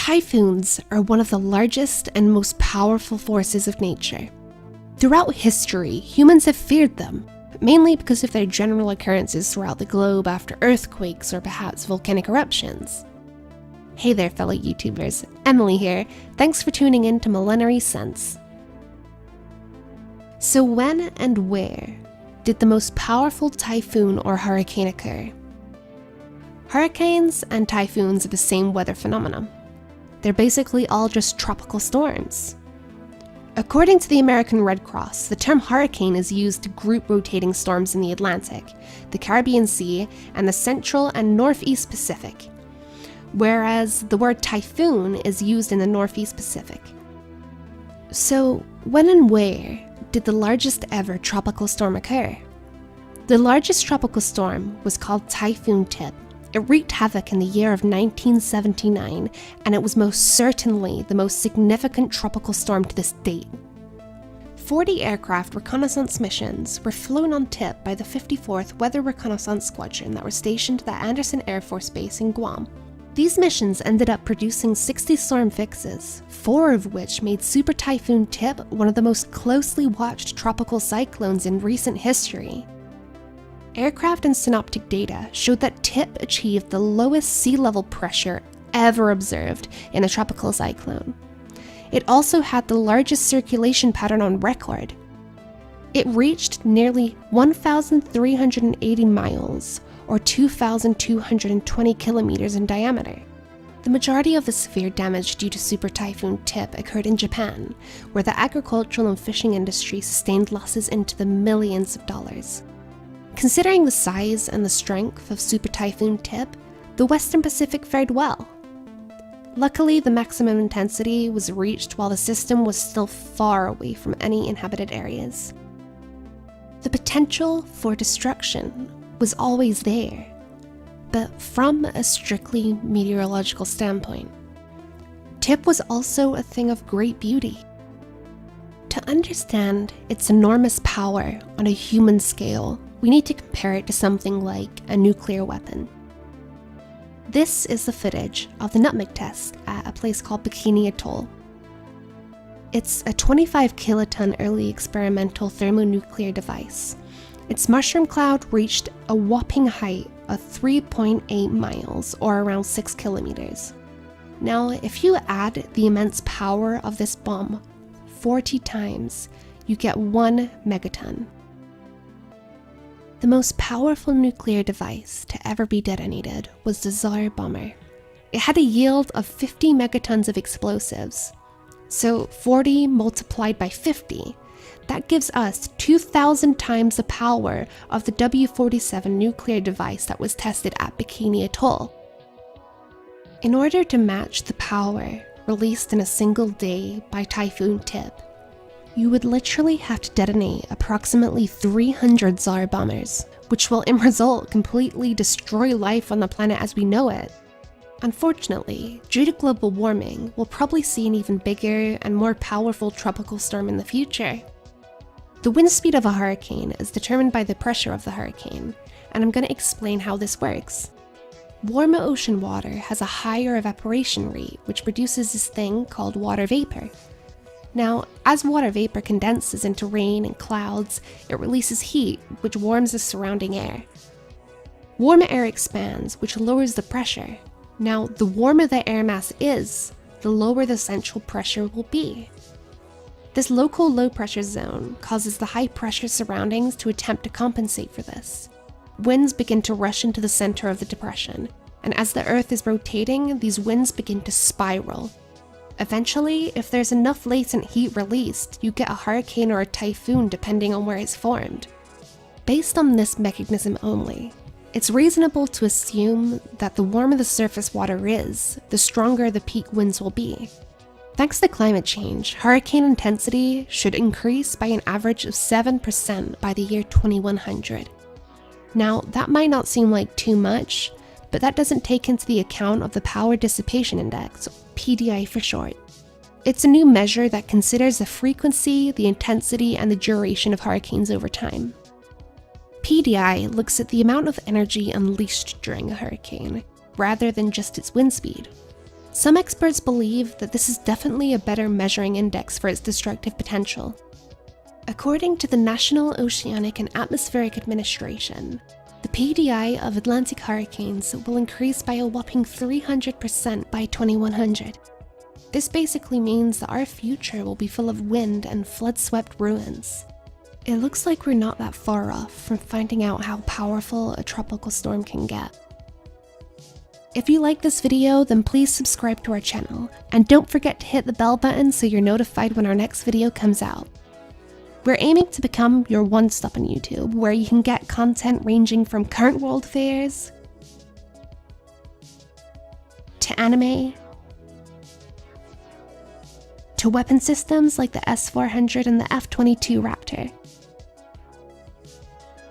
Typhoons are one of the largest and most powerful forces of nature. Throughout history, humans have feared them, mainly because of their general occurrences throughout the globe after earthquakes or perhaps volcanic eruptions. Hey there, fellow YouTubers, Emily here. Thanks for tuning in to Millenary Sense. So when and where did the most powerful typhoon or hurricane occur? Hurricanes and typhoons are the same weather phenomenon. They're basically all just tropical storms. According to the American Red Cross, the term hurricane is used to group rotating storms in the Atlantic, the Caribbean Sea, and the Central and Northeast Pacific, whereas the word typhoon is used in the Northeast Pacific. So, when and where did the largest ever tropical storm occur? The largest tropical storm was called Typhoon Tip. It wreaked havoc in the year of 1979, and it was most certainly the most significant tropical storm to this date. 40 aircraft reconnaissance missions were flown on Tip by the 54th Weather Reconnaissance Squadron that were stationed at Andersen Air Force Base in Guam. These missions ended up producing 60 storm fixes, 4 of which made Super Typhoon Tip one of the most closely watched tropical cyclones in recent history. Aircraft and synoptic data showed that Tip achieved the lowest sea level pressure ever observed in a tropical cyclone. It also had the largest circulation pattern on record. It reached nearly 1,380 miles, or 2,220 kilometers in diameter. The majority of the severe damage due to Super Typhoon Tip occurred in Japan, where the agricultural and fishing industry sustained losses into the millions of dollars. Considering the size and the strength of Super Typhoon Tip, the Western Pacific fared well. Luckily, the maximum intensity was reached while the system was still far away from any inhabited areas. The potential for destruction was always there, but from a strictly meteorological standpoint. Tip was also a thing of great beauty. To understand its enormous power on a human scale, we need to compare it to something like a nuclear weapon. This is the footage of the nutmeg test at a place called Bikini Atoll. It's a 25 kiloton early experimental thermonuclear device. Its mushroom cloud reached a whopping height of 3.8 miles, or around 6 kilometers. Now, if you add the immense power of this bomb 40 times, you get 1 megaton. The most powerful nuclear device to ever be detonated was the Tsar bomber. It had a yield of 50 megatons of explosives. So 40 multiplied by 50, that gives us 2,000 times the power of the W-47 nuclear device that was tested at Bikini Atoll. In order to match the power released in a single day by Typhoon Tip, you would literally have to detonate approximately 300 Tsar bombers, which will in result completely destroy life on the planet as we know it. Unfortunately, due to global warming, we'll probably see an even bigger and more powerful tropical storm in the future. The wind speed of a hurricane is determined by the pressure of the hurricane, and I'm going to explain how this works. Warmer ocean water has a higher evaporation rate, which produces this thing called water vapor. Now, as water vapor condenses into rain and clouds, it releases heat, which warms the surrounding air. Warmer air expands, which lowers the pressure. Now, the warmer the air mass is, the lower the central pressure will be. This local low pressure zone causes the high pressure surroundings to attempt to compensate for this. Winds begin to rush into the center of the depression, and as the Earth is rotating, these winds begin to spiral. Eventually, if there's enough latent heat released, you get a hurricane or a typhoon depending on where it's formed. Based on this mechanism only, it's reasonable to assume that the warmer the surface water is, the stronger the peak winds will be. Thanks to climate change, hurricane intensity should increase by an average of 7% by the year 2100. Now, that might not seem like too much, but that doesn't take into the account of the Power Dissipation Index, PDI for short. It's a new measure that considers the frequency, the intensity, and the duration of hurricanes over time. PDI looks at the amount of energy unleashed during a hurricane, rather than just its wind speed. Some experts believe that this is definitely a better measuring index for its destructive potential. According to the National Oceanic and Atmospheric Administration, the PDI of Atlantic hurricanes will increase by a whopping 300% by 2100. This basically means that our future will be full of wind and flood-swept ruins. It looks like we're not that far off from finding out how powerful a tropical storm can get. If you like this video, then please subscribe to our channel, and don't forget to hit the bell button so you're notified when our next video comes out. We're aiming to become your one-stop on YouTube, where you can get content ranging from current world affairs, to anime, to weapon systems like the S-400 and the F-22 Raptor,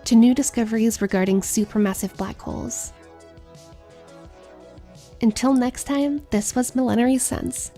to new discoveries regarding supermassive black holes. Until next time, this was Millenary Sense.